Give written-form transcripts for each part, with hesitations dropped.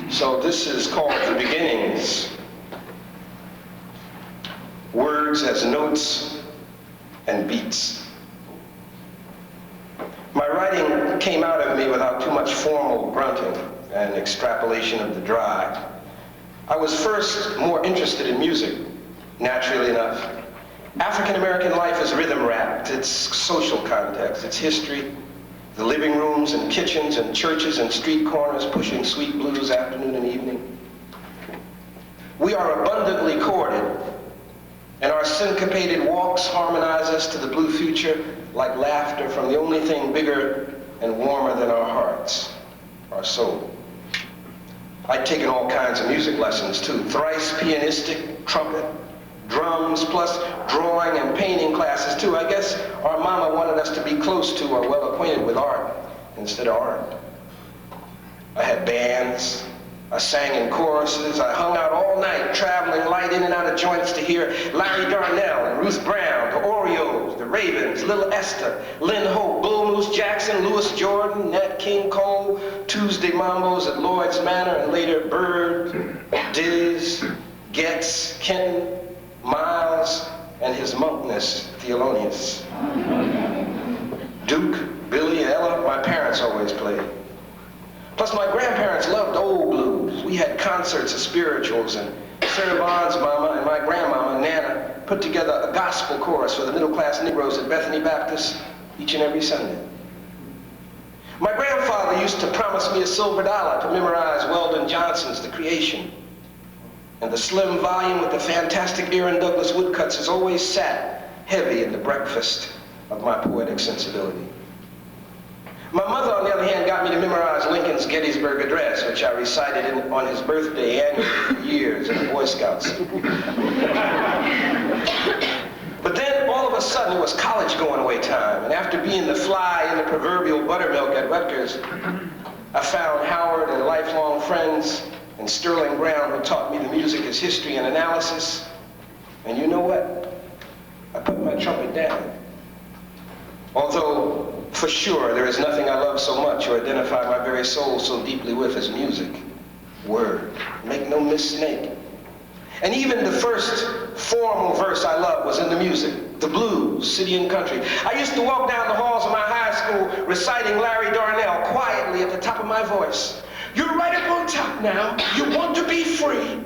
So this is called The Beginnings. Words as notes and beats. My writing came out of me without too much formal grunting and extrapolation of the dry. I was first more interested in music, naturally enough. African American life is rhythm wrapped, its social context, its history, the living rooms and kitchens and churches and street corners pushing sweet blues afternoon and evening. We are abundantly chorded, and our syncopated walks harmonize us to the blue future like laughter from the only thing bigger and warmer than our hearts, our soul. I'd taken all kinds of music lessons too, thrice pianistic, trumpet, drums, plus drawing and painting classes too. I guess our mama wanted us to be close to or well acquainted with art instead of art. I had bands, I sang in choruses, I hung out all night traveling light in and out of joints to hear Larry Darnell and Ruth Brown, the Oreos, the Ravens, Little Esther, Lynn Hope, Bull Moose Jackson, Louis Jordan, Nat King Cole, Tuesday Mambos at Lloyd's Manor, and later Bird, Diz, Getz, Kenton, Miles, and his monkness, Thelonious. Duke, Billy, Ella, my parents always played. Plus my grandparents loved old blues. We had concerts of spirituals, and Sarah Vaughn's mama and my grandmama, Nana, put together a gospel chorus for the middle-class Negroes at Bethany Baptist each and every Sunday. My grandfather used to promise me a silver dollar to memorize Weldon Johnson's The Creation. And the slim volume with the fantastic Aaron Douglas woodcuts has always sat heavy in the breakfast of my poetic sensibility. My mother, on the other hand, got me to memorize Lincoln's Gettysburg Address, which I recited on his birthday annually for years in the Boy Scouts. But then, all of a sudden, it was college going away time, and after being the fly in the proverbial buttermilk at Rutgers, I found Howard and lifelong friends and Sterling Brown, who taught me the music as history and analysis. And you know what? I put my trumpet down. Although, for sure, there is nothing I love so much or identify my very soul so deeply with as music. Word. Make no mistake. And even the first formal verse I loved was in the music, the blues, city and country. I used to walk down the halls of my high school reciting Larry Darnell quietly at the top of my voice. You're right up on top now. You want to be free.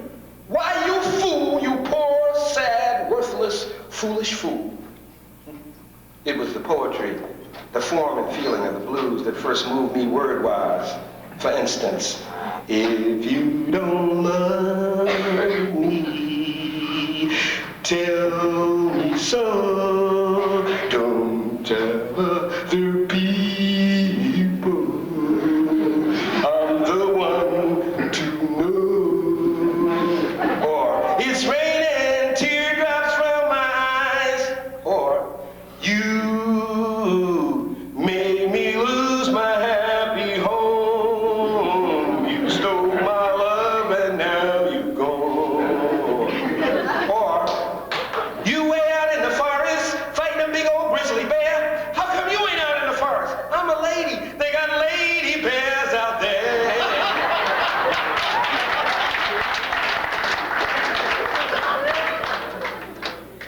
Why, you fool, you poor, sad, worthless, foolish fool. It was the poetry, the form and feeling of the blues that first moved me word-wise. For instance, if you don't love me, tell me so. Don't tell other people. I'm the one to know. Or it's raining teardrops from my eyes. Or you made me lose my happy home. You stole my love and now you're gone. Or you way out in the forest fighting a big old grizzly bear. How come you ain't out in the forest? I'm a lady. They got lady bears out there.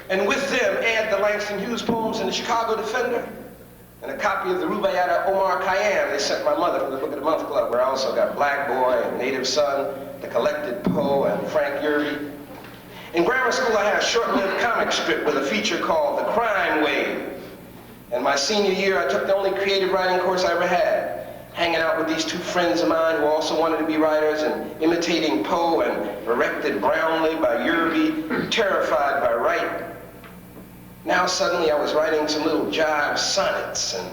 And with them, add the Langston Hughes poems in the Chicago Defender and a copy of the Rubaiyat of Omar Khayyam they sent my mother from the Book of the Month Club, where I also got Black Boy and Native Son, The Collected Poe, and Frank Yerby. In grammar school, I had a short-lived comic strip with a feature called The Crime Wave. And my senior year, I took the only creative writing course I ever had, hanging out with these two friends of mine who also wanted to be writers and imitating Poe and erected brownly by Yerby, terrified by Wright. Now suddenly I was writing some little jive sonnets and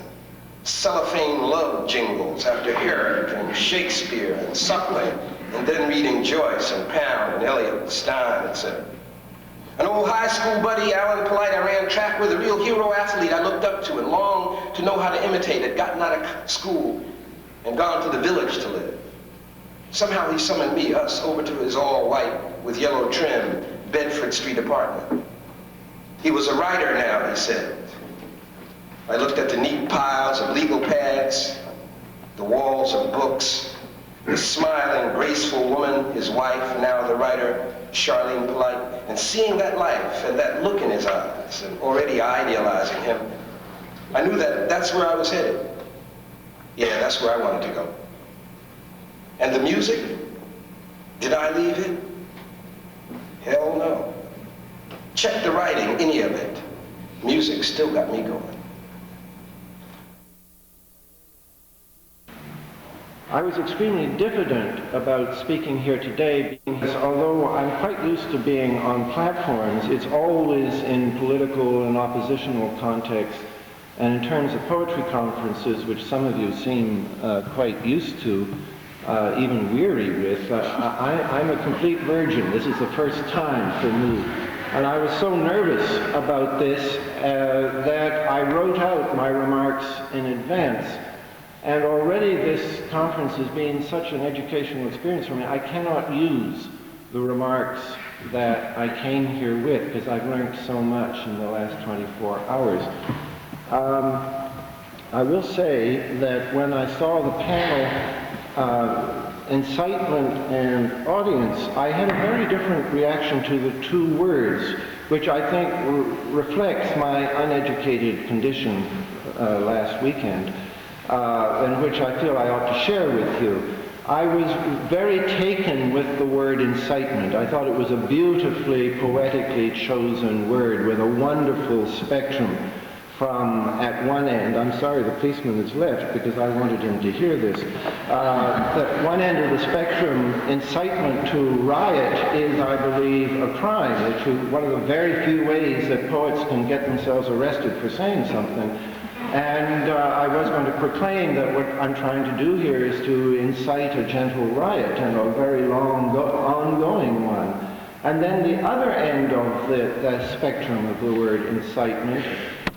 cellophane love jingles after Herrick and Shakespeare and Suckling, and then reading Joyce and Pound and Eliot, Stein, etc. An old high school buddy, Alan Polite, I ran track with, a real hero athlete I looked up to and longed to know how to imitate, had gotten out of school and gone to the village to live. Somehow he summoned me, us, over to his all-white with yellow trim Bedford Street apartment. He was a writer now, he said. I looked at the neat piles of legal pads, the walls of books, The smiling, graceful woman, his wife, now the writer, Charlene Polite, and seeing that life and that look in his eyes and already idealizing him, I knew that that's where I was headed. Yeah, that's where I wanted to go. And the music? Did I leave it? Hell no. Check the writing, any of it. Music still got me going. I was extremely diffident about speaking here today because although I'm quite used to being on platforms, it's always in political and oppositional contexts, and in terms of poetry conferences, which some of you seem quite used to, even weary with, I'm a complete virgin. This is the first time for me. And I was so nervous about this that I wrote out my remarks in advance. And already this conference has been such an educational experience for me. I cannot use the remarks that I came here with because I've learned so much in the last 24 hours. I will say that when I saw the panel, incitement and audience, I had a very different reaction to the two words, which I think reflects my uneducated condition last weekend. And which I feel I ought to share with you. I was very taken with the word incitement. I thought it was a beautifully, poetically chosen word with a wonderful spectrum from at one end. I'm sorry the policeman has left because I wanted him to hear this. At one end of the spectrum, incitement to riot is, I believe, a crime. It's one of the very few ways that poets can get themselves arrested for saying something. And I was going to proclaim that what I'm trying to do here is to incite a gentle riot, and a very long, ongoing one. And then the other end of the spectrum of the word incitement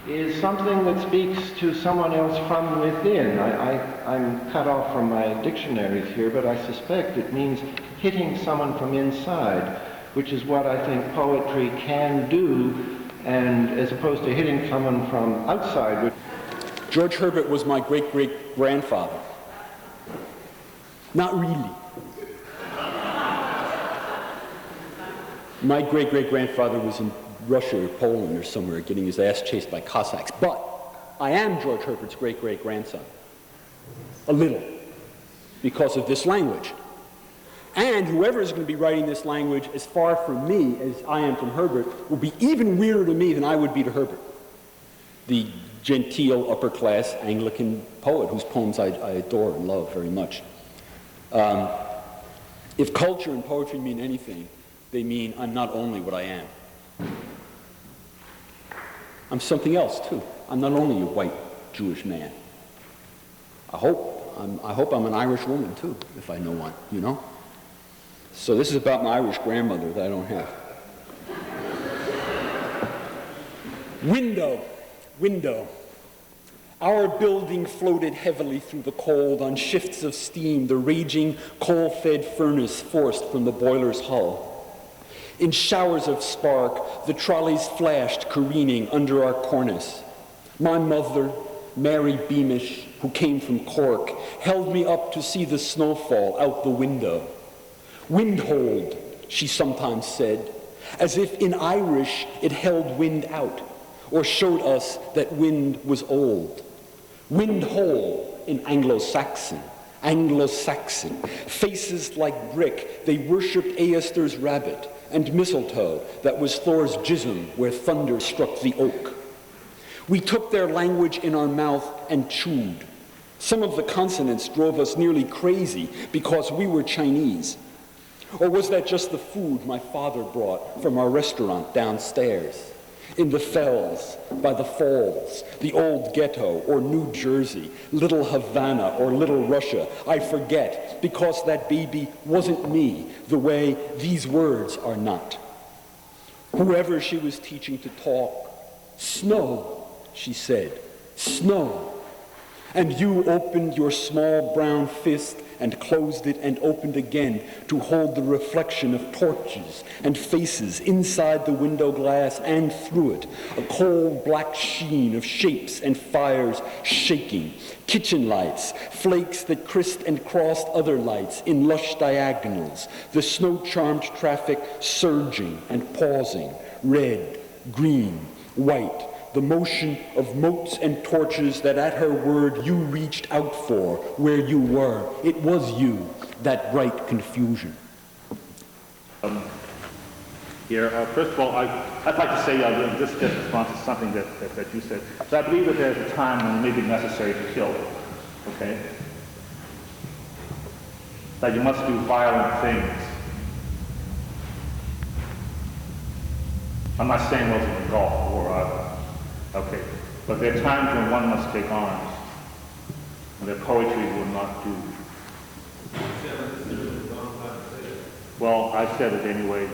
is something that speaks to someone else from within. I'm cut off from my dictionaries here, but I suspect it means hitting someone from inside, which is what I think poetry can do, and as opposed to hitting someone from outside. George Herbert was my great-great-grandfather. Not really. My great-great-grandfather was in Russia or Poland or somewhere getting his ass chased by Cossacks. But I am George Herbert's great-great-grandson. A little. Because of this language. And whoever is going to be writing this language as far from me as I am from Herbert will be even weirder to me than I would be to Herbert. The genteel, upper-class Anglican poet whose poems I adore and love very much. If culture and poetry mean anything, they mean I'm not only what I am. I'm something else, too. I'm not only a white Jewish man. I hope I'm an Irish woman, too, if I know one, you know? So this is about my Irish grandmother that I don't have. Window. Our building floated heavily through the cold on shifts of steam, the raging coal-fed furnace forced from the boiler's hull. In showers of spark, the trolleys flashed, careening under our cornice. My mother, Mary Beamish, who came from Cork, held me up to see the snowfall out the window. Windhold, she sometimes said, as if in Irish it held wind out, or showed us that wind was old. Windhole in Anglo-Saxon. Faces like brick, they worshipped Aester's rabbit, and mistletoe that was Thor's jism where thunder struck the oak. We took their language in our mouth and chewed. Some of the consonants drove us nearly crazy because we were Chinese. Or was that just the food my father brought from our restaurant downstairs? In the Fells, by the Falls, the old ghetto, or New Jersey, Little Havana, or Little Russia, I forget, because that baby wasn't me, the way these words are not. Whoever she was teaching to talk, snow, she said, snow. And you opened your small brown fist and closed it and opened again to hold the reflection of torches and faces inside the window glass and through it, a cold black sheen of shapes and fires shaking, kitchen lights, flakes that kissed and crossed other lights in lush diagonals, the snow-charmed traffic surging and pausing, red, green, white, the motion of motes and torches that at her word you reached out for where you were. It was you, that bright confusion. First of all, I'd like to say this is just response to something that you said. So I believe that there's a time when it may be necessary to kill, okay? That you must do violent things. I'm not saying those in the Gulf War, okay, but there are times when one must take arms, and that poetry will not do. Well, I said it anyway.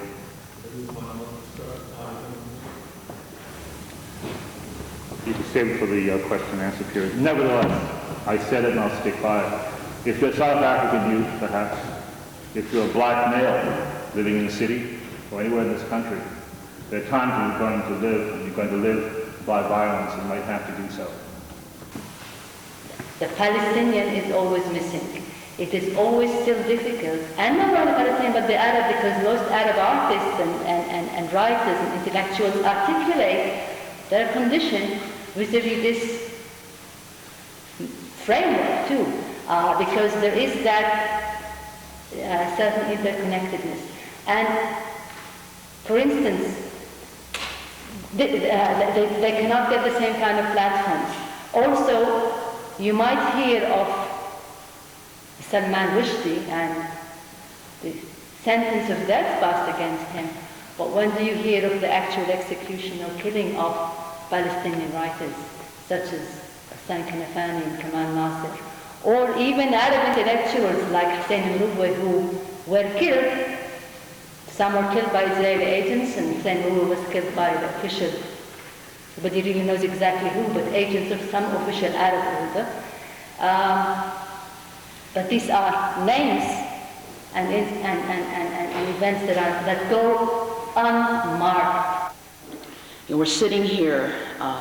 You can save it for the question and answer period. Nevertheless, I said it and I'll stick by it. If you're South African youth, perhaps, if you're a black male living in the city or anywhere in this country, there are times when you're going to live by violence and might have to do so. The Palestinian is always missing. It is always still difficult, and not only Palestinian, but the Arab, because most Arab artists and writers and intellectuals articulate their condition vis-a-vis this framework too, because there is that certain interconnectedness. And for instance, they cannot get the same kind of platforms. Also, you might hear of Salman Rushdie and the sentence of death passed against him, but when do you hear of the actual execution or killing of Palestinian writers, such as Hassan Kanafani and Kamal Nasser, or even Arab intellectuals like Hussein al-Rubwi, who were killed? Some were killed by Israeli agents, and Hussein al-Rubwi was killed by the official, nobody really knows exactly who, but agents of some official Arab order. But these are names and events that go unmarked. We're sitting here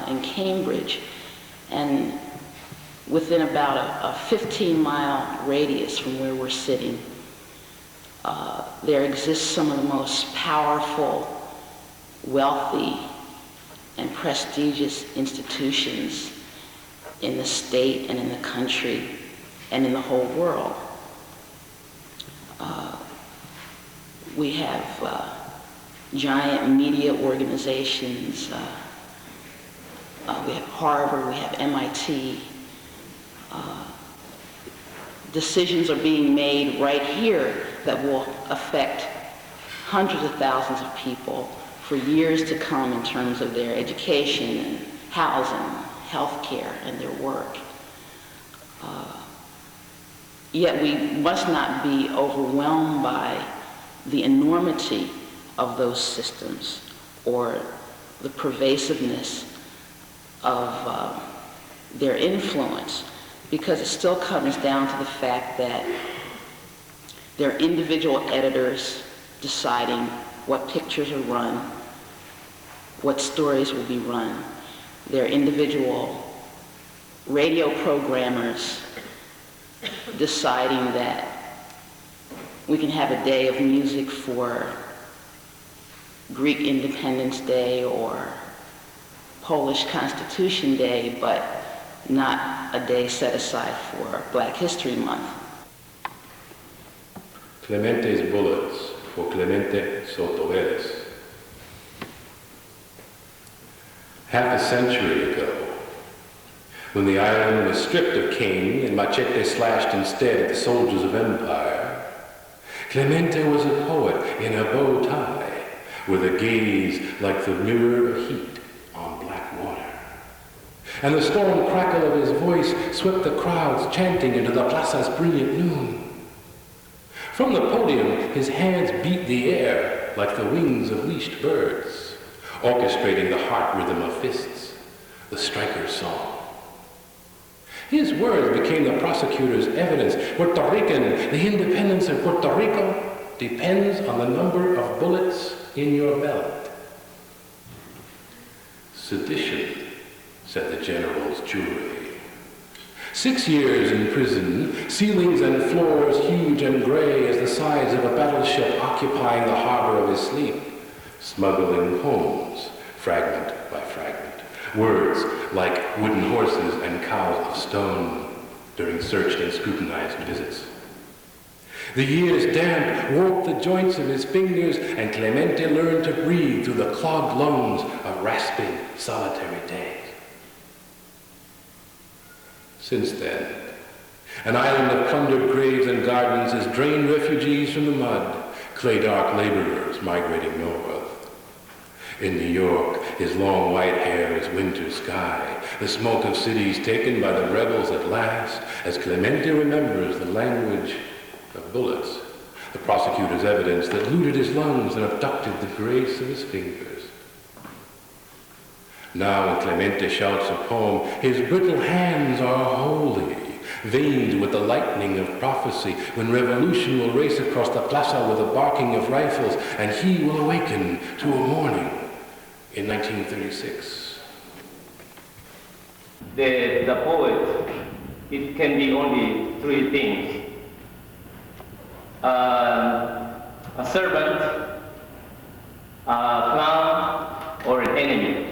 in Cambridge, and within about a 15-mile radius from where we're sitting, there exists some of the most powerful, wealthy, and prestigious institutions in the state and in the country and in the whole world. We have giant media organizations. We have Harvard, we have MIT. Decisions are being made right here that will affect hundreds of thousands of people for years to come in terms of their education and housing, health care, and their work. Yet we must not be overwhelmed by the enormity of those systems or the pervasiveness of their influence, because it still comes down to the fact that there are individual editors deciding what pictures are run, what stories will be run. There are individual radio programmers deciding that we can have a day of music for Greek Independence Day or Polish Constitution Day, but not a day set aside for Black History Month. Clemente's bullets for Clemente Soto Vélez. Half a century ago, when the island was stripped of king and machete slashed instead at the soldiers of empire, Clemente was a poet in a bow tie, with a gaze like the mirror of heat on black water. And the storm crackle of his voice swept the crowds chanting into the plaza's brilliant noon. From the podium, his hands beat the air like the wings of leashed birds, orchestrating the heart rhythm of fists, the striker's song. His words became the prosecutor's evidence. Puerto Rican, the independence of Puerto Rico depends on the number of bullets in your belt. Sedition, said the general's jury. 6 years in prison, ceilings and floors huge and gray as the sides of a battleship occupying the harbor of his sleep, smuggling poems, fragment by fragment, words like wooden horses and cows of stone during searched and scrutinized visits. The year's damp warped the joints of his fingers, and Clemente learned to breathe through the clogged lungs of rasping, solitary days. Since then, an island of plundered graves and gardens has drained refugees from the mud, clay-dark laborers migrating north. In New York, his long white hair is winter sky, the smoke of cities taken by the rebels at last, as Clemente remembers the language of bullets, the prosecutor's evidence that looted his lungs and abducted the grace of his fingers. Now when Clemente shouts a poem, his brittle hands are holy, veined with the lightning of prophecy, when revolution will race across the plaza with the barking of rifles, and he will awaken to a morning in 1936. The poet, it can be only three things. A servant, a clown, or an enemy.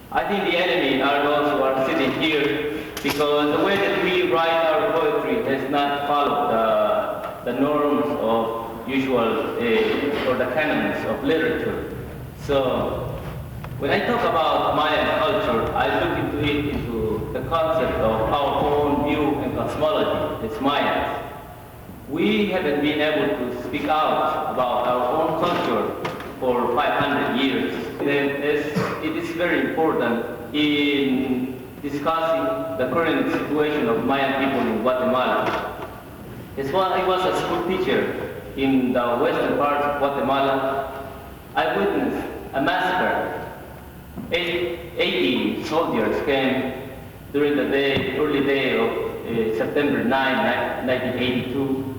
I think the enemy are those who are sitting here, because the way that we write our poetry has not followed the norms of usual or the canons of literature. So when I talk about Mayan culture, I look into the concept of our own view and cosmology. It's Mayans. We haven't been able to speak out about our own culture for 500 years. It is very important in discussing the current situation of Mayan people in Guatemala. I was a school teacher in the western parts of Guatemala. I witnessed a massacre. 80 soldiers came during the early day of September 9, 1982,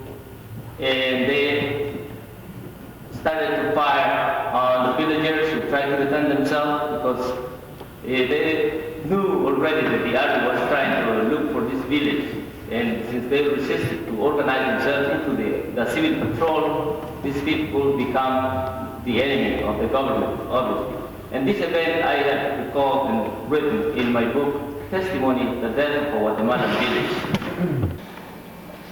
and they started to fire on the villagers who tried to defend themselves, because they knew already that the army was trying to look for this village. And since they resisted to organize themselves into the civil patrol, these people become the enemy of the government, obviously. And this event I have recalled and written in my book, Testimony, the Death of a Guatemalan Village.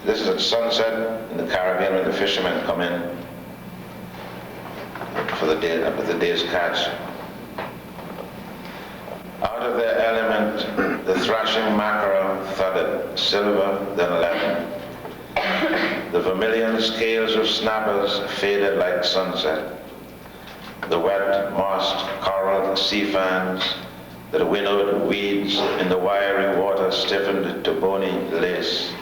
This is at sunset in the Caribbean when the fishermen come in for the day, with the day's catch. Out of their element, the thrashing mackerel thudded, silver then leaden. The vermilion scales of snappers faded like sunset. The wet, mossed coral sea fans that winnowed weeds in the wiry water stiffened to bony lace.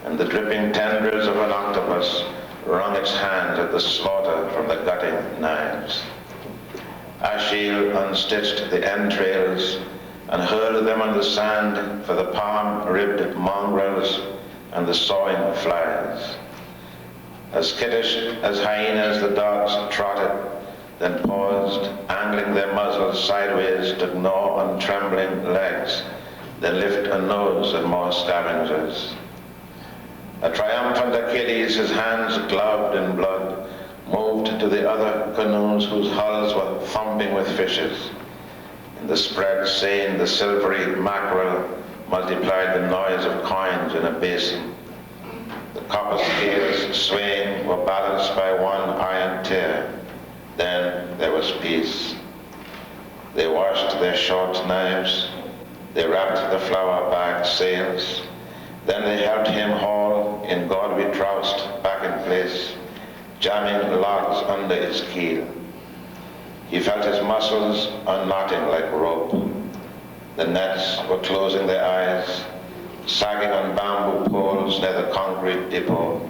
And the dripping tendrils of an octopus wrung its hands at the slaughter from the gutting knives. Achille unstitched the entrails and hurled them on the sand for the palm-ribbed mongrels and the sawing flies. As skittish as hyenas, the dogs trotted, then paused, angling their muzzles sideways to gnaw on trembling legs, then lift a nose at more scavengers. A triumphant Achilles, his hands gloved in blood, moved to the other canoes whose hulls were thumping with fishes. In the spread seine, the silvery mackerel multiplied the noise of coins in a basin. The copper scales, swaying, were balanced by one iron tier. Then there was peace. They washed their short knives. They wrapped the flour-bagged sails. Then they helped him haul, in God we trust, back in place, jamming logs under his keel. He felt his muscles unknotting like rope. The nets were closing their eyes, sagging on bamboo poles near the concrete depot.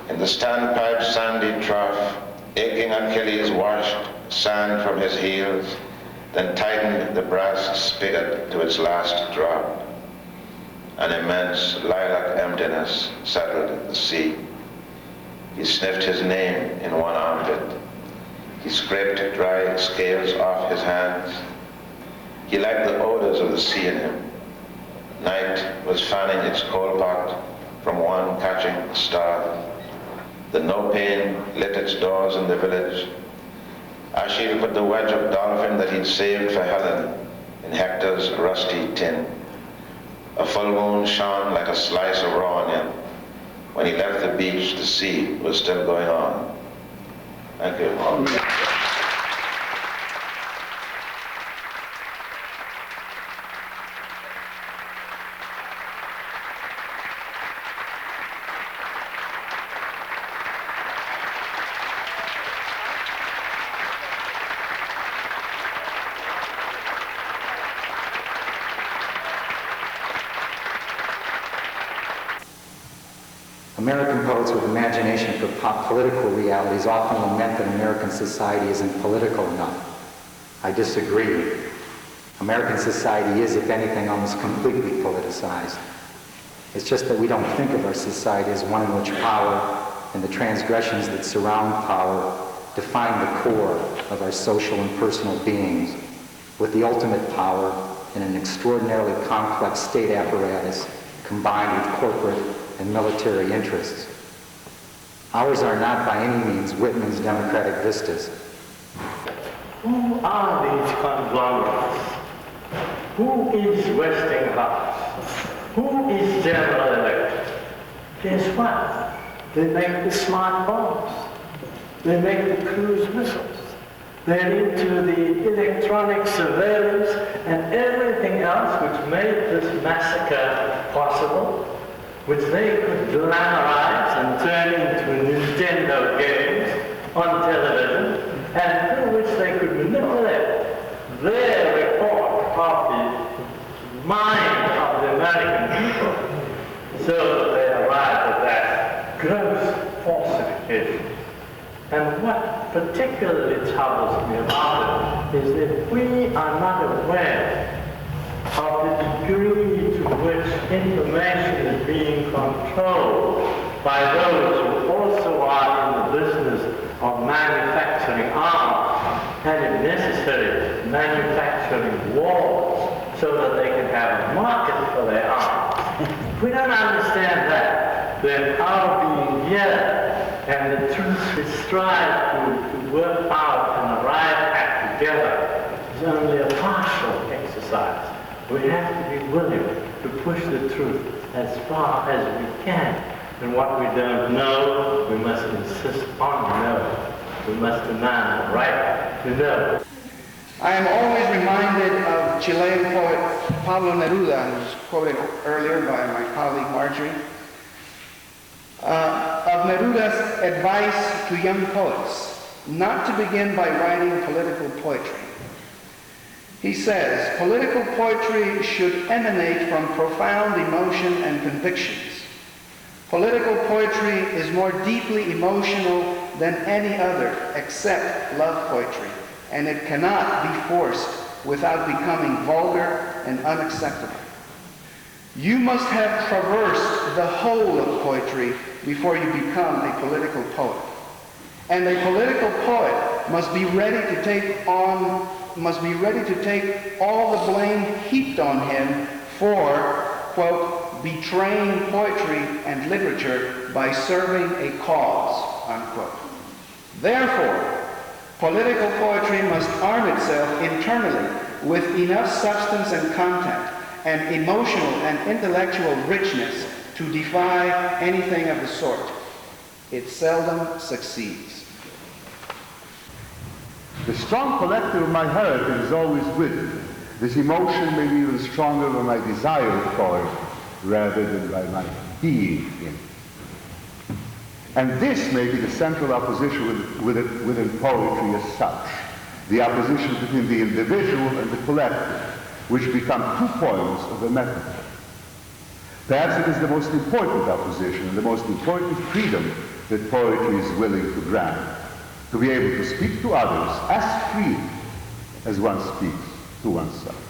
In the standpipe's sandy trough, aching Achilles washed sand from his heels, then tightened the brass spigot to its last drop. An immense lilac emptiness settled the sea. He sniffed his name in one armpit. He scraped dry scales off his hands. He liked the odors of the sea in him. Night was fanning its coal pot from one catching star. The no pain lit its doors in the village. Achille put the wedge of dolphin that he'd saved for Helen in Hector's rusty tin. A full moon shone like a slice of raw onion. When he left the beach, the sea was still going on. Thank you. American poets with imagination for political realities often lament that American society isn't political enough. I disagree. American society is, if anything, almost completely politicized. It's just that we don't think of our society as one in which power and the transgressions that surround power define the core of our social and personal beings, with the ultimate power in an extraordinarily complex state apparatus combined with corporate and military interests. Ours are not by any means Whitman's democratic vistas. Who are these conglomerates? Who is Westinghouse? Who is General Electric? Guess what? They make the smart bombs. They make the cruise missiles. They're into the electronic surveillance and everything else which made this massacre possible, which they could glamorize and turn into Nintendo games on television, and through which they could manipulate their report of the mind of the American people so that they arrive at that gross falsification. And what particularly troubles me about it is that we are not aware of the degree to which information is being controlled by those who also are in the business of manufacturing arms, and if necessary, manufacturing wars, so that they can have a market for their arms. If we don't understand that, then our being here and the truth we strive to work out and arrive at together is only a partial exercise. We have to be willing to push the truth as far as we can. And what we don't know, we must insist on knowing. We must demand the right to know. I am always reminded of Chilean poet Pablo Neruda, who was quoted earlier by my colleague Marjorie, of Neruda's advice to young poets not to begin by writing political poetry. He says, political poetry should emanate from profound emotion and convictions. Political poetry is more deeply emotional than any other except love poetry, and it cannot be forced without becoming vulgar and unacceptable. You must have traversed the whole of poetry before you become a political poet. And a political poet must be ready to take all the blame heaped on him for, quote, betraying poetry and literature by serving a cause, unquote. Therefore, political poetry must arm itself internally with enough substance and content and emotional and intellectual richness to defy anything of the sort. It seldom succeeds. The strong collector of my heritage is always with me. This emotion may be even stronger than my desire for it, rather than by my being in it. And this may be the central opposition within poetry as such, the opposition between the individual and the collective, which become 2 points of the metaphor. Perhaps it is the most important opposition and the most important freedom that poetry is willing to grant, to be able to speak to others as freely as one speaks to oneself.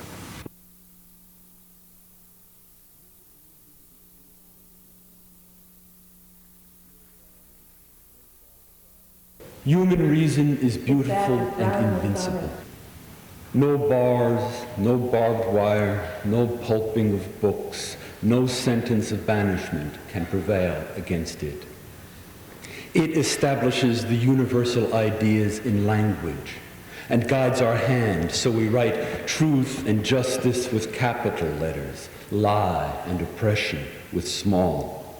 Human reason is beautiful and invincible. No bars, no barbed wire, no pulping of books, no sentence of banishment can prevail against it. It establishes the universal ideas in language and guides our hand so we write truth and justice with capital letters, lie and oppression with small.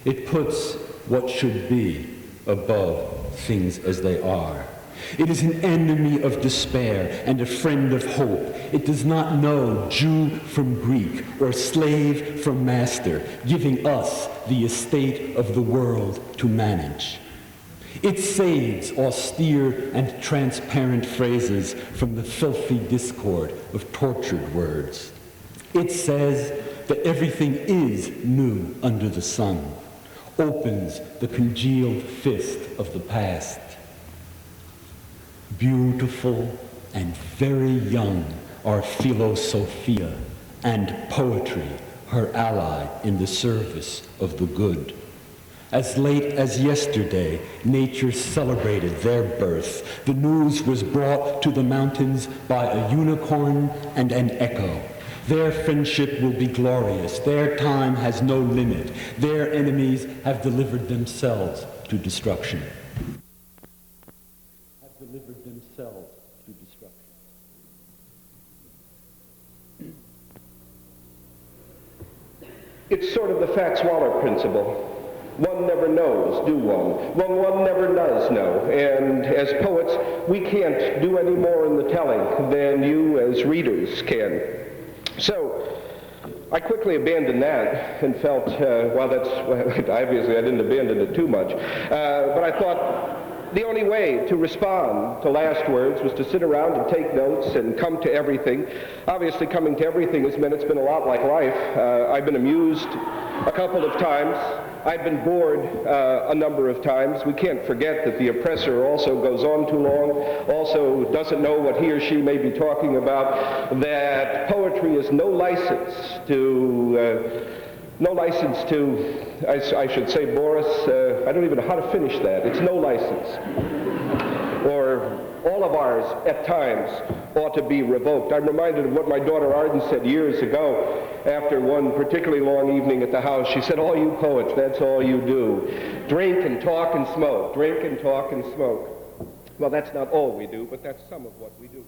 It puts what should be above things as they are. It is an enemy of despair and a friend of hope. It does not know Jew from Greek or slave from master, giving us the estate of the world to manage. It saves austere and transparent phrases from the filthy discord of tortured words. It says that everything is new under the sun, opens the congealed fist of the past. Beautiful and very young are philosophia and poetry, her ally in the service of the good. As late as yesterday, nature celebrated their birth. The news was brought to the mountains by a unicorn and an echo. Their friendship will be glorious. Their time has no limit. Their enemies have delivered themselves to destruction. It's sort of the Fats-Waller principle. One never knows, do one? One never does know. And as poets, we can't do any more in the telling than you as readers can. So I quickly abandoned that and felt, obviously I didn't abandon it too much, but I thought the only way to respond to last words was to sit around and take notes and come to everything. Obviously, coming to everything has meant it's been a lot like life. I've been amused a couple of times. I've been bored a number of times. We can't forget that the oppressor also goes on too long, also doesn't know what he or she may be talking about, that poetry is no license to, I should say, Boris, I don't even know how to finish that. It's no license. Or all of ours, at times, ought to be revoked. I'm reminded of what my daughter Arden said years ago after one particularly long evening at the house. She said, all you poets, that's all you do. Drink and talk and smoke. Drink and talk and smoke. Well, that's not all we do, but that's some of what we do.